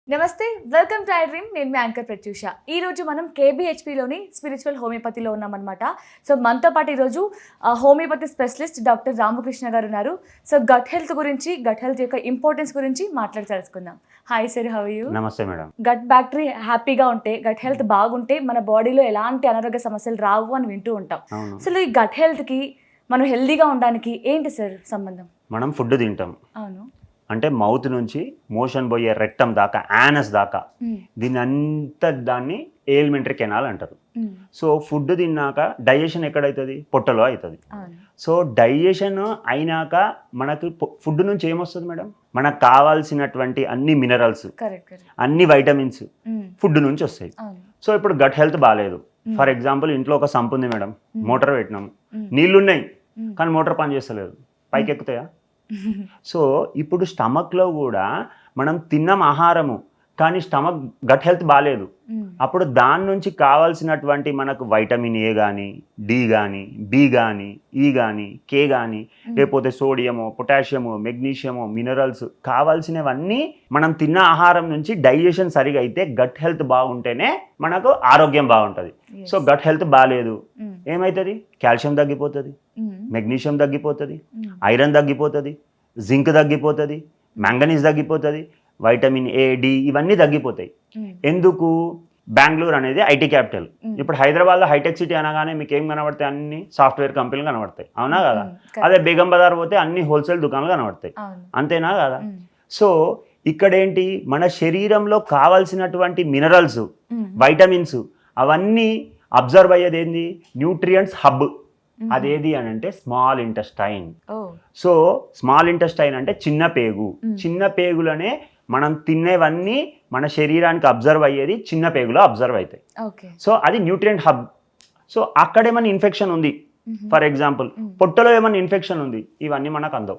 నమస్తే, welcome to I dream. నేను మీ anchor Pratyusha. ఈరోజు మనం కేబిహెచ్పిలోని స్పిరిచువల్ హోమియోపతిలో ఉన్నామన్నమాట. సో మనతో పాటు ఈరోజు హోమియోపతి స్పెషలిస్ట్ డాక్టర్ రామకృష్ణ గారు ఉన్నారు. సో గట్ హెల్త్ గురించి, గట్ హెల్త్ యొక్క ఇంపార్టెన్స్ గురించి మాట్లాడి తెలుసుకుందాం. Hi sir, how are you? నమస్తే మేడం. గట్ బ్యాక్టీరీ హ్యాపీగా ఉంటే, గట్ హెల్త్ బాగుంటే మన బాడీలో ఎలాంటి అనారోగ్య సమస్యలు రావు అని వింటూ ఉంటాం. అసలు ఈ గట్ హెల్త్కి మనం హెల్దీగా ఉండడానికి ఏంటి సార్ సంబంధం? మనం ఫుడ్ తింటాం. అవును. అంటే మౌత్ నుంచి మోషన్ పోయే రెక్టమ్ దాకా, యానస్ దాకా, దీని దాన్ని ఎలిమెంటరీ కెనాల్ అంటారు. సో ఫుడ్ తిన్నాక డైజెషన్ ఎక్కడవుతుంది? పొట్టలో అవుతుంది. సో డైజెషన్ అయినాక మనకి ఫుడ్ నుంచి ఏమొస్తుంది మేడం? మనకు కావాల్సినటువంటి అన్ని మినరల్స్, అన్ని వైటమిన్స్ ఫుడ్ నుంచి వస్తాయి. సో ఇప్పుడు గట్ హెల్త్ బాగాలేదు. ఫర్ ఎగ్జాంపుల్, ఇంట్లో ఒక సంప్ ఉంది మేడం, మోటార్ పెట్టినాము, నీళ్లున్నాయి కానీ మోటార్ పని చేస్తలేదు, పైకి ఎక్కుతాయా? సో ఇప్పుడు స్టమక్లో కూడా మనం తిన్నాం ఆహారము, కానీ స్టమక్ గట్ హెల్త్ బాగాలేదు. అప్పుడు దాని నుంచి కావాల్సినటువంటి మనకు వైటమిన్ ఏ కానీ, డి కానీ, బి కానీ, ఈ కానీ, కే కానీ, లేకపోతే సోడియము, పొటాషియము, మెగ్నీషియము, మినరల్స్ కావాల్సినవన్నీ మనం తిన్న ఆహారం నుంచి డైజెషన్ సరిగా అయితే, గట్ హెల్త్ బాగుంటేనే మనకు ఆరోగ్యం బాగుంటుంది. సో గట్ హెల్త్ బాగాలేదు, ఏమవుతుంది? కాల్షియం తగ్గిపోతుంది, మెగ్నీషియం తగ్గిపోతుంది, ఐరన్ తగ్గిపోతుంది, జింక్ తగ్గిపోతుంది, మ్యాంగనీస్ తగ్గిపోతుంది, వైటమిన్ ఏ, డి ఇవన్నీ తగ్గిపోతాయి. ఎందుకు? బెంగళూరు అనేది ఐటీ క్యాపిటల్. ఇప్పుడు హైదరాబాద్లో హైటెక్ సిటీ అనగానే మీకు ఏం కనబడతాయి? అన్ని సాఫ్ట్వేర్ కంపెనీలు కనబడతాయి, అవునా కదా? అదే బేగం బజార్ పోతే అన్ని హోల్సేల్ దుకాణాలు కనబడతాయి, అంతేనా కదా? సో ఇక్కడేంటి, మన శరీరంలో కావాల్సినటువంటి మినరల్స్, వైటమిన్స్ అవన్నీ అబ్జర్వ్ అయ్యేది ఏంది? Nutrients hub. అదేది అని అంటే small intestine. So small intestine అంటే చిన్న పేగు. చిన్న పేగులనే మనం తినేవన్నీ మన శరీరానికి అబ్జర్వ్ అయ్యేది చిన్న పేగులో అబ్జర్వ్ అవుతాయి. సో అది న్యూట్రియంట్ హబ్. సో అక్కడ ఏమైనా ఇన్ఫెక్షన్ ఉంది, ఫర్ ఎగ్జాంపుల్ పొట్టలో ఏమైనా ఇన్ఫెక్షన్ ఉంది, ఇవన్నీ మనకు అందవు.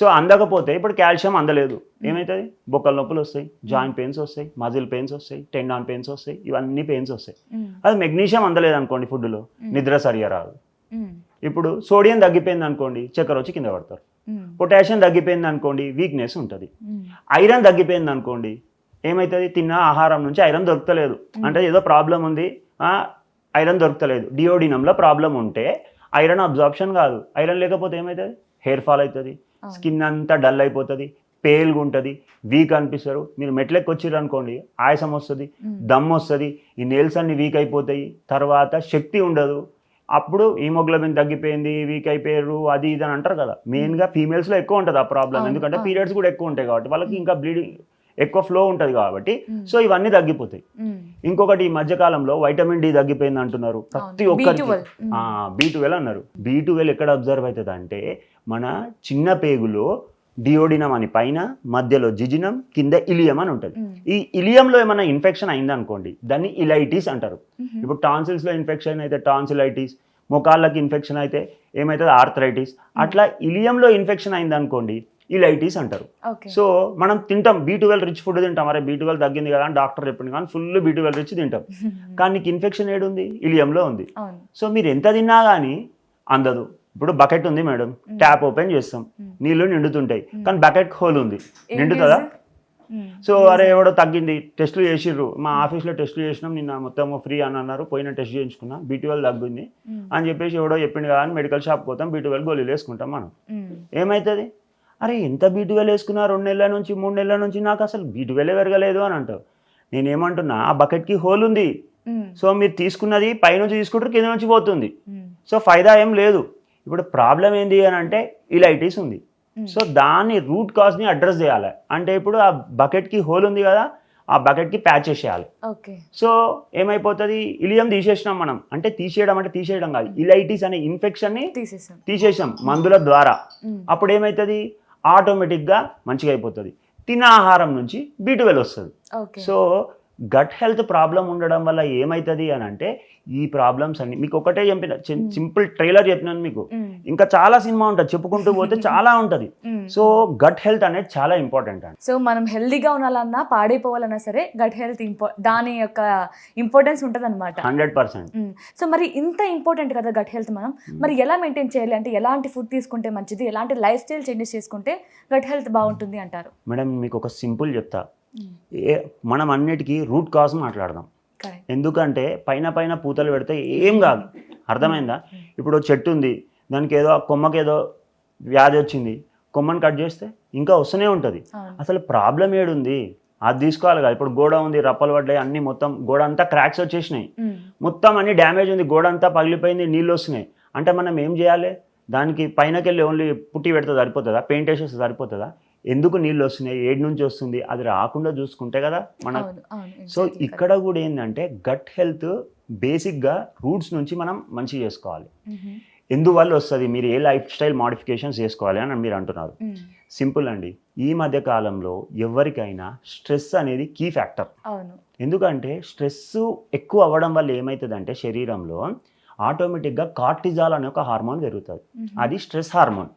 సో అందకపోతే ఇప్పుడు కాల్షియం అందలేదు, ఏమవుతుంది? బొక్కల నొప్పులు వస్తాయి, జాయింట్ పెయిన్స్ వస్తాయి, మజిల్ పెయిన్స్ వస్తాయి, టెండాన్ పెయిన్స్ వస్తాయి, ఇవన్నీ పెయిన్స్ వస్తాయి. అది మెగ్నీషియం అందలేదు అనుకోండి, ఫుడ్లో నిద్ర సరిగా రాదు. ఇప్పుడు సోడియం తగ్గిపోయింది అనుకోండి, చక్కెర వచ్చి కింద పడతారు. పొటాషియం తగ్గిపోయింది అనుకోండి, వీక్నెస్ ఉంటుంది. ఐరన్ తగ్గిపోయింది అనుకోండి, ఏమవుతుంది? తిన్న ఆహారం నుంచి ఐరన్ దొరకలేదు, అంటే ఏదో ప్రాబ్లం ఉంది, ఐరన్ దొరకలేదు. డియోడినంలో ప్రాబ్లం ఉంటే ఐరన్ అబ్జార్ప్షన్ కాదు. ఐరన్ లేకపోతే ఏమవుతుంది? హెయిర్ ఫాల్ అవుతుంది, స్కిన్ అంతా డల్ అయిపోతుంది, పేల్గా ఉంటుంది, వీక్ అనిపిస్తారు. మీరు మెట్లెక్కి వచ్చిర్రు అనుకోండి, ఆయాసం వస్తుంది, దమ్ వస్తుంది, ఈ నేల్స్ అన్ని వీక్ అయిపోతాయి, తర్వాత శక్తి ఉండదు. అప్పుడు హీమోగ్లోబిన్ తగ్గిపోయింది, వీక్ అయిపోయారు, అది ఇది అని అంటారు కదా. మెయిన్గా ఫీమేల్స్లో ఎక్కువ ఉంటుంది ఆ ప్రాబ్లం, ఎందుకంటే పీరియడ్స్ కూడా ఎక్కువ ఉంటాయి కాబట్టి, వాళ్ళకి ఇంకా బ్లీడింగ్ ఎక్కువ ఫ్లో ఉంటుంది కాబట్టి. సో ఇవన్నీ తగ్గిపోతాయి. ఇంకొకటి, ఈ మధ్యకాలంలో వైటమిన్ డి తగ్గిపోయింది అంటున్నారు ప్రతి ఒక్కరికి. B12 అన్నారు. B12 ఎక్కడ అబ్జర్వ్ అవుతుంది అంటే మన చిన్న పేగులో డియోడినం అని పైన, మధ్యలో జిజినం, కింద ఇలియం అని ఉంటుంది. ఈ ఇలియంలో ఏమైనా ఇన్ఫెక్షన్ అయిందనుకోండి, దాన్ని ఇలైటిస్ అంటారు. ఇప్పుడు టాన్సిల్స్లో ఇన్ఫెక్షన్ అయితే టాన్సిలైటిస్, మొకాళ్ళకి ఇన్ఫెక్షన్ అయితే ఏమవుతుంది? ఆర్థరైటిస్. అట్లా ఇలియంలో ఇన్ఫెక్షన్ అయిందనుకోండి, ఇలైటిస్ అంటారు. సో మనం తింటాం B12 రిచ్ ఫుడ్ తింటాం, అరే B12 తగ్గింది కదా అని డాక్టర్ చెప్పింది, కానీ ఫుల్ B12 రిచ్ తింటాం, కానీ నీకు ఇన్ఫెక్షన్ ఏడుంది? ఇలియంలో ఉంది. సో మీరు ఎంత తిన్నా కానీ అందదు. ఇప్పుడు బకెట్ ఉంది మేడం, ట్యాప్ ఓపెన్ చేస్తాం, నీళ్లు నిండుతుంటాయి, కానీ బకెట్ హోల్ ఉంది, నిండుతుందా? సో అరే ఎవడో తగ్గింది, టెస్టులు చేసిర్రు, మా ఆఫీస్లో టెస్టులు చేసినాం, నిన్న మొత్తం ఫ్రీ అని అన్నారు, పోయిన టెస్ట్ చేయించుకున్నా, B12 తగ్గింది అని చెప్పేసి ఎవడో చెప్పింది కదా అని మెడికల్ షాప్ పోతాం, B12 గోళీలు వేసుకుంటాం మనం. ఏమవుతుంది? అరే ఎంత B12 వేసుకున్నా 2 నెలల నుంచి 3 నెలల నుంచి నాకు అసలు B12 పెరగలేదు అని అంటావు. నేనేమంటున్నా, ఆ బకెట్కి హోల్ ఉంది. సో మీరు తీసుకున్నది పైనుంచి తీసుకుంటారు, కింద నుంచి పోతుంది, సో ఫైదా ఏం లేదు. ఇప్పుడు ప్రాబ్లం ఏంది అని అంటే ఇలైటిస్ ఉంది. సో దాన్ని రూట్ కాజ్ని అడ్రస్ చేయాలి. అంటే ఇప్పుడు ఆ బకెట్కి హోల్ ఉంది కదా, ఆ బకెట్కి ప్యాచ్ చేసేయాలి. సో ఏమైపోతుంది? ఇలియం తీసేసినాం మనం, అంటే తీసేయడం కాదు, ఇలైటిస్ అనే ఇన్ఫెక్షన్ని తీసేసాం మందుల ద్వారా. అప్పుడు ఏమవుతుంది? ఆటోమేటిక్గా మంచిగా అయిపోతుంది. తిన్న ఆహారం నుంచి B12 వస్తుంది. సో గట్ హెల్త్ ప్రాబ్లం ఉండడం వల్ల ఏమవుతుంది అని అంటే ఈ ప్రాబ్లమ్స్ అన్ని మీకు ఒకటే చెప్పిన సింపుల్ ట్రైలర్ చెప్పినాను మీకు, ఇంకా చాలా సినిమా ఉంటుంది చెప్పుకుంటూ పోతే చాలా ఉంటుంది. సో గట్ హెల్త్ అనేది చాలా ఇంపార్టెంట్ అండి. సో మనం హెల్దీగా ఉండాలన్నా పాడైపోవాలన్నా సరే గట్ హెల్త్ దాని యొక్క ఇంపార్టెన్స్ ఉంటుంది అనమాట. 100%. సో మరి ఇంత ఇంపార్టెంట్ కదా గట్ హెల్త్, మనం మరి ఎలా మెయింటైన్ చేయాలి అంటే ఎలాంటి ఫుడ్ తీసుకుంటే మంచిది, ఎలాంటి లైఫ్ స్టైల్ చేంజెస్ చేసుకుంటే గట్ హెల్త్ బాగుంటుంది అంటారు? మేడం మీకు ఒక సింపుల్ చెప్తా, మనం అన్నిటికీ రూట్ కాజ్ మాట్లాడదాం. ఎందుకంటే పైన పూతలు పెడితే ఏం కాదు, అర్థమైందా? ఇప్పుడు చెట్టు ఉంది, దానికి ఏదో కొమ్మకి ఏదో వ్యాధి వచ్చింది, కొమ్మని కట్ చేస్తే ఇంకా వస్తూనే ఉంటుంది. అసలు ప్రాబ్లం ఏడుంది అది తీసుకోవాలి కదా. ఇప్పుడు గోడ ఉంది, రప్పలు పడ్డాయి, అన్ని మొత్తం గోడ అంతా క్రాక్స్ వచ్చేసినాయి, మొత్తం అన్ని డ్యామేజ్ ఉంది, గోడ అంతా పగిలిపోయింది, నీళ్ళు వస్తున్నాయి అంటే మనం ఏం చేయాలి? దానికి పైనకి వెళ్ళి ఓన్లీ పుట్టి పెడితే సరిపోతుందా? పెయింట్ వేసేస్తే సరిపోతుందా? ఎందుకు నీళ్ళు వస్తున్నాయి, ఏడు నుంచి వస్తుంది, అది రాకుండా చూసుకుంటే కదా మన. సో ఇక్కడ కూడా ఏంటంటే గట్ హెల్త్ బేసిక్గా రూట్స్ నుంచి మనం మంచిగా చేసుకోవాలి. ఎందువల్ల వస్తుంది, మీరు ఏ లైఫ్ స్టైల్ మాడిఫికేషన్స్ చేసుకోవాలి అని మీరు అంటున్నారు. సింపుల్ అండి, ఈ మధ్య కాలంలో ఎవరికైనా స్ట్రెస్ అనేది కీ ఫ్యాక్టర్. ఎందుకంటే స్ట్రెస్ ఎక్కువ అవ్వడం వల్ల ఏమవుతుందంటే శరీరంలో ఆటోమేటిక్గా కార్టిజాల్ అనే ఒక హార్మోన్ పెరుగుతుంది, అది స్ట్రెస్ హార్మోన్.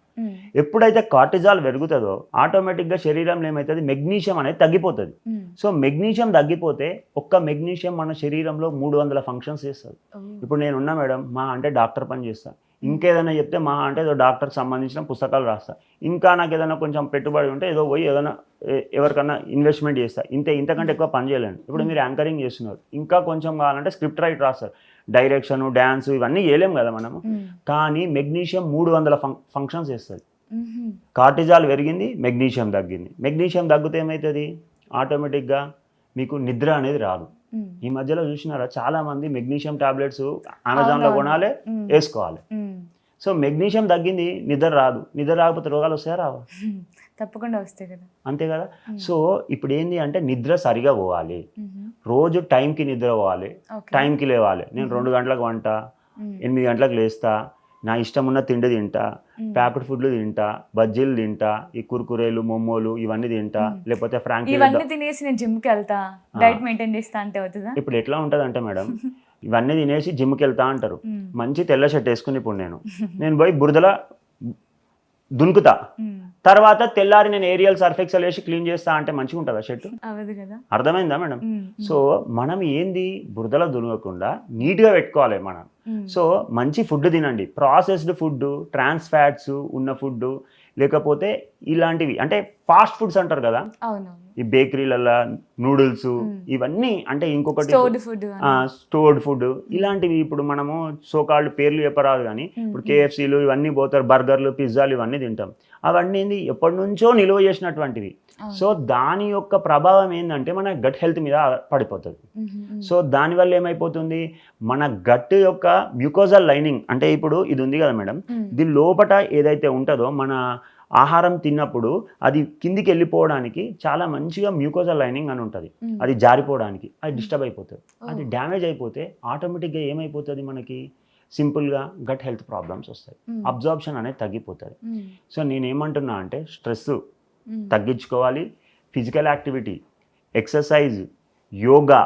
ఎప్పుడైతే కార్టిజాల్ పెరుగుతుందో ఆటోమేటిక్గా శరీరంలో ఏమవుతుంది, మెగ్నీషియం అనేది తగ్గిపోతుంది. సో మెగ్నీషియం తగ్గిపోతే ఒక్క మెగ్నీషియం మన శరీరంలో 300 ఫంక్షన్స్ చేస్తుంది. ఇప్పుడు నేనున్నా మేడం, మా అంటే డాక్టర్ పని చేస్తా, ఇంకేదైనా చెప్తే మా అంటే ఏదో డాక్టర్కి సంబంధించిన పుస్తకాలు రాస్తా, ఇంకా నాకు ఏదైనా కొంచెం పెట్టుబడి ఉంటే ఏదో పోయి ఏదైనా ఎవరికన్నా ఇన్వెస్ట్మెంట్ చేస్తా, ఇంతకంటే ఎక్కువ పని చేయలేను. ఇప్పుడు మీరు యాంకరింగ్ చేస్తున్నారు, ఇంకా కొంచెం కావాలంటే స్క్రిప్ట్ రైట్ రాస్తారు, డైరెక్షన్, డ్యాన్స్ ఇవన్నీ చేయలేము కదా మనము. కానీ మెగ్నీషియం 300 ఫంక్షన్స్ చేస్తుంది. కార్టిజాల్ పెరిగింది, మెగ్నీషియం తగ్గింది. మెగ్నీషియం తగ్గితే ఏమవుతుంది, ఆటోమేటిక్గా మీకు నిద్ర అనేది రాదు. ఈ మధ్యలో చూసినారా, చాలా మంది మెగ్నీషియం టాబ్లెట్స్ అమెజాన్లో కొనాలి, వేసుకోవాలి. సో మెగ్నీషియం తగ్గింది, నిద్ర రాదు. నిద్ర రాకపోతే రోగాలు వస్తాయా రావా? తప్పకుండా వస్తాయి కదా. అంతే కదా. సో ఇప్పుడు ఏంటి అంటే నిద్ర సరిగా పోవాలి, రోజు టైంకి నిద్ర పోవాలి, టైంకి లేవాలి. నేను 2 గంటలకు వంట, 8 గంటలకు లేస్తా, నా ఇష్టం ఉన్న తిండి తింటా, ప్యాకెట్ ఫుడ్లు తింటా, బజ్జీలు తింటా, ఈ కుర్కురేలు, మొమ్మోలు ఇవన్నీ తింటా, లేకపోతే ఫ్రాంకీ ఇవన్నీ తినేసి నేను జిమ్కి వెళ్తా, డైట్ మెయింటైన్ చేస్తా అంటే అవుతుందా? ఇప్పుడు ఎట్లా ఉంటుంది అంటే మేడం, ఇవన్నీ తినేసి జిమ్కి వెళ్తా అంటారు, మంచి తెల్ల షర్ట్ వేసుకుని ఇప్పుడు నేను పోయి బురదలా దునుకుతా, తర్వాత తెల్లారి నేను ఏరియల్ సర్ఫ్ ఎక్సెల్ వేసి క్లీన్ చేస్తా అంటే మంచిగా ఉంటుందా షర్ట్? అర్థమైందా మేడం? సో మనం ఏంది బురదలో దునగకుండా నీట్గా పెట్టుకోవాలి మనం. సో మంచి ఫుడ్ తినండి, ప్రాసెస్డ్ ఫుడ్, ట్రాన్స్ ఫ్యాట్స్ ఉన్న ఫుడ్, లేకపోతే ఇలాంటివి అంటే ఫాస్ట్ ఫుడ్స్ అంటారు కదా, ఈ బేకరీలలో నూడిల్స్ ఇవన్నీ, అంటే ఇంకొకటి స్టోర్డ్ ఫుడ్ ఇలాంటివి. ఇప్పుడు మనము సోకాల్డ్ పేర్లు చెప్పరాదు కానీ ఇప్పుడు కేఎఫ్సీలు ఇవన్నీ పోతారు, బర్గర్లు, పిజ్జాలు ఇవన్నీ తింటాం. అవన్నీ ఎప్పటి నుంచో నిల్వ చేసినటువంటివి. సో దాని యొక్క ప్రభావం ఏంటంటే మన గట్ హెల్త్ మీద పడిపోతుంది. సో దానివల్ల ఏమైపోతుంది, మన గట్ యొక్క మ్యూకోజల్ లైనింగ్, అంటే ఇప్పుడు ఇది ఉంది కదా మేడం, దీని లోపట ఏదైతే ఉంటుందో మన ఆహారం తిన్నప్పుడు అది కిందికి వెళ్ళిపోవడానికి చాలా మంచిగా మ్యూకోజల్ లైనింగ్ అని ఉంటుంది, అది జారిపోవడానికి అది డిస్టర్బ్ అయిపోతుంది. అది డ్యామేజ్ అయిపోతే ఆటోమేటిక్గా ఏమైపోతుంది, మనకి సింపుల్గా గట్ హెల్త్ ప్రాబ్లమ్స్ వస్తాయి, అబ్జార్ప్షన్ అనేది తగ్గిపోతుంది. సో నేనేమంటున్నా అంటే స్ట్రెస్ తగ్గించుకోవాలి, physical activity, exercise, yoga,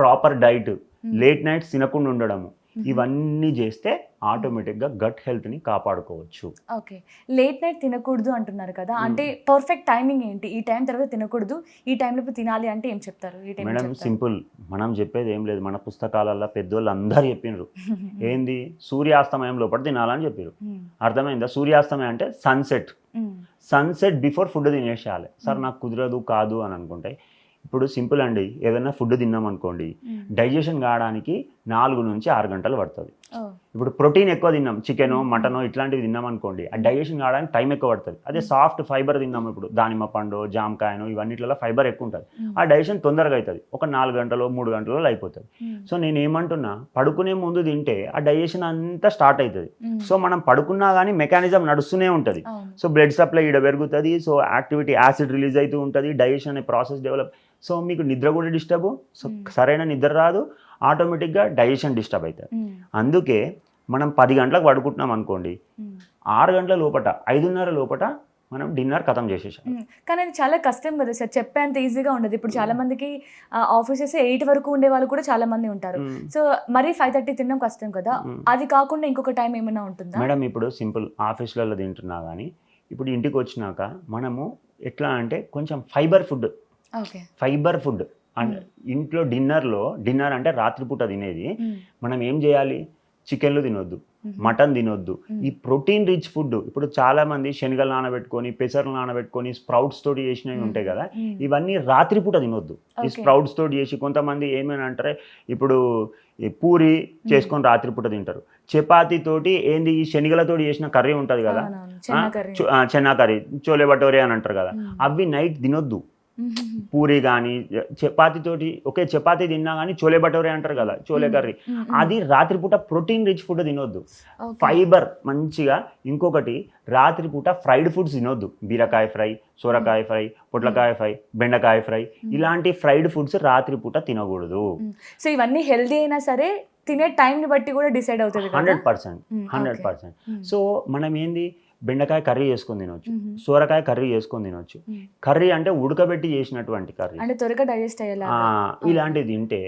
proper diet, late nights తినకుండా ఉండడము, ఇవన్నీ చేస్తే ఆటోమేటిక్గా గట్ హెల్త్ని కాపాడుకోవచ్చు. ఓకే, లేట్ నైట్ తినకూడదు అంటున్నారు కదా, అంటే పర్ఫెక్ట్ టైమింగ్ ఏంటి? ఈ టైం తర్వాత తినకూడదు, ఈ టైంలో తినాలి అంటే ఏం చెప్తారు? మేడం సింపుల్, మనం చెప్పేది ఏం లేదు, మన పుస్తకాలలో పెద్దోళ్ళు అందరూ చెప్పినారు ఏంది, సూర్యాస్తమయం లోపల తినాలని చెప్పారు. అర్థమైందా? సూర్యాస్తమయం అంటే సన్సెట్ బిఫోర్ ఫుడ్ తినేసేయాలి. సార్ నాకు కుదరదు కాదు అని అనుకుంటే, ఇప్పుడు సింపుల్ అండి, ఏదైనా ఫుడ్ తిన్నాం అనుకోండి, డైజెషన్ కావడానికి 4 నుంచి 6 గంటలు పడుతుంది. ఇప్పుడు ప్రోటీన్ ఎక్కువ తిన్నాం, చికెను, మటను ఇట్లాంటివి తిన్నాం అనుకోండి, ఆ డైజెషన్ కావడానికి టైం ఎక్కువ పడుతుంది. అదే సాఫ్ట్ ఫైబర్ తిన్నాము, ఇప్పుడు దానిమ్మ పండు, జామకాయను ఇవన్నిట్లలో ఫైబర్ ఎక్కువ ఉంటుంది, ఆ డైజెషన్ తొందరగా అవుతుంది, ఒక 4 గంటలు 3 గంటలలో అయిపోతుంది. సో నేను ఏమంటున్నా, పడుకునే ముందు తింటే ఆ డైజెషన్ అంతా స్టార్ట్ అవుతుంది. సో మనం పడుకున్నా కానీ మెకానిజం నడుస్తూనే ఉంటుంది. సో బ్లడ్ సప్లై ఇక్కడ పెరుగుతుంది, సో యాక్టివిటీ యాసిడ్ రిలీజ్ అవుతూ ఉంటుంది, డైజెషన్ అనే ప్రాసెస్ డెవలప్. సో మీకు నిద్ర కూడా డిస్టర్బ్, సో సరైన నిద్ర రాదు, ఆటోమేటిక్గా డైజెషన్ డిస్టర్బ్ అవుతుంది. అందుకే మనం 10 గంటలకు పడుకుంటున్నాం అనుకోండి, 6 గంటల లోపట 5:30 లోపట మనం డిన్నర్ ఖతం చేసేసాం. కానీ అది చాలా కష్టం కదా సార్, చెప్పేంత ఈజీగా ఉండదు. ఇప్పుడు చాలా మందికి ఆఫీసెస్ 8 వరకు ఉండే వాళ్ళు కూడా చాలా మంది ఉంటారు. సో మరీ 5:30 తినడం కష్టం కదా. అది కాకుండా ఇంకొక టైం ఏమైనా ఉంటుందా? మేడం ఇప్పుడు సింపుల్ ఆఫీస్లలో తింటున్నా కానీ ఇప్పుడు ఇంటికి వచ్చినాక మనము ఎట్లా అంటే కొంచెం ఫైబర్ ఫుడ్ అండ్ ఇంట్లో డిన్నర్ అంటే రాత్రిపూట తినేది మనం ఏం చేయాలి, చికెన్లు తినొద్దు, మటన్ తినొద్దు, ఈ ప్రోటీన్ రిచ్ ఫుడ్. ఇప్పుడు చాలా మంది శనగలు నానబెట్టుకొని పెసర్లు నానబెట్టుకొని స్ప్రౌట్స్ తోటి చేసినవి ఉంటాయి కదా, ఇవన్నీ రాత్రిపూట తినొద్దు. ఈ స్ప్రౌట్స్ తోటి చేసి కొంతమంది ఏమైనా అంటారే ఇప్పుడు ఈ పూరి చేసుకొని రాత్రిపూట తింటారు. చపాతీ తోటి ఏంది ఈ శనగలతోటి చేసిన కర్రీ ఉంటుంది కదా, చెన్నా కర్రీ, చోలే భటోరే అని అంటారు కదా, అవి నైట్ తినొద్దు. పూరి కానీ చపాతీతోటి ఒకే చపాతీ తిన్నా కానీ చోలే భటోరే అంటారు కదా, చోలే కర్రీ, అది రాత్రిపూట ప్రోటీన్ రిచ్ ఫుడ్ తినొద్దు, ఫైబర్ మంచిగా. ఇంకొకటి రాత్రిపూట ఫ్రైడ్ ఫుడ్స్ తినొద్దు, బీరకాయ ఫ్రై, సొరకాయ ఫ్రై, పొట్లకాయ ఫ్రై, బెండకాయ ఫ్రై, ఇలాంటి ఫ్రైడ్ ఫుడ్స్ రాత్రిపూట తినకూడదు. సో ఇవన్నీ హెల్దీ అయినా సరే తినే టైంని బట్టి కూడా డిసైడ్ అవుతుంది. 100%. సో మనం ఏంది బెండకాయ కర్రీ చేసుకొని తినొచ్చు, సొరకాయ కర్రీ చేసుకొని తినొచ్చు. కర్రీ అంటే ఉడకబెట్టి చేసినటువంటి కర్రీ, అంటే త్వరగా డైజెస్ట్ అయ్యేలా ఇలాంటివి తింటే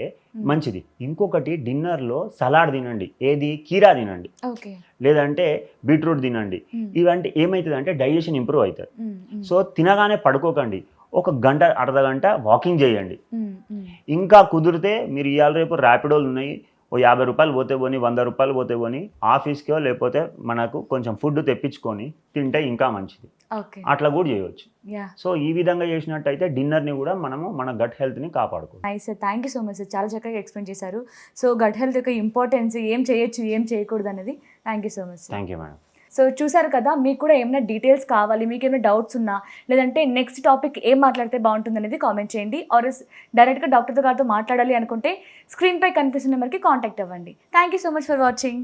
మంచిది. ఇంకొకటి డిన్నర్లో సలాడ్ తినండి, ఏది కీరా తినండి, లేదంటే బీట్రూట్ తినండి. ఇవంటే ఏమవుతుంది అంటే డైజెషన్ ఇంప్రూవ్ అవుతుంది. సో తినగానే పడుకోకండి, ఒక గంట అర్ధగంట వాకింగ్ చేయండి. ఇంకా కుదిరితే మీరు ఇవాళ రేపు ర్యాపిడోలు ఉన్నాయి, ఓ 50 రూపాయలు పోతే పోని, 100 రూపాయలు పోతే పోని, ఆఫీస్కో లేకపోతే మనకు కొంచెం ఫుడ్ తెప్పించుకొని తింటే ఇంకా మంచిది. అట్లా కూడా చేయవచ్చు. సో ఈ విధంగా చేసినట్టయితే డిన్నర్ని కూడా మనము మన గట్ హెల్త్ని కాపాడుకోవచ్చు. Nice sir, thank you so much sir, చాలా చక్కగా ఎక్స్ప్లెయిన్ చేశారు. సో గట్ హెల్త్ యొక్క ఇంపార్టెన్స్, ఏం చేయొచ్చు ఏం చేయకూడదు అనేది. Thank you so much. Thank you madam. So చూసారు కదా, మీకు కూడా ఏమైనా డీటెయిల్స్ కావాలి, మీకు ఏమైనా డౌట్స్ ఉన్నా, లేదంటే నెక్స్ట్ టాపిక్ ఏం మాట్లాడితే బాగుంటుంది అనేది కామెంట్ చేయండి. ఆర్ డైరెక్ట్గా డాక్టర్ గారితో మాట్లాడాలి అనుకుంటే స్క్రీన్పై కనిపిస్తున్న నెంబర్కి కాంటాక్ట్ అవ్వండి. Thank you so much for watching.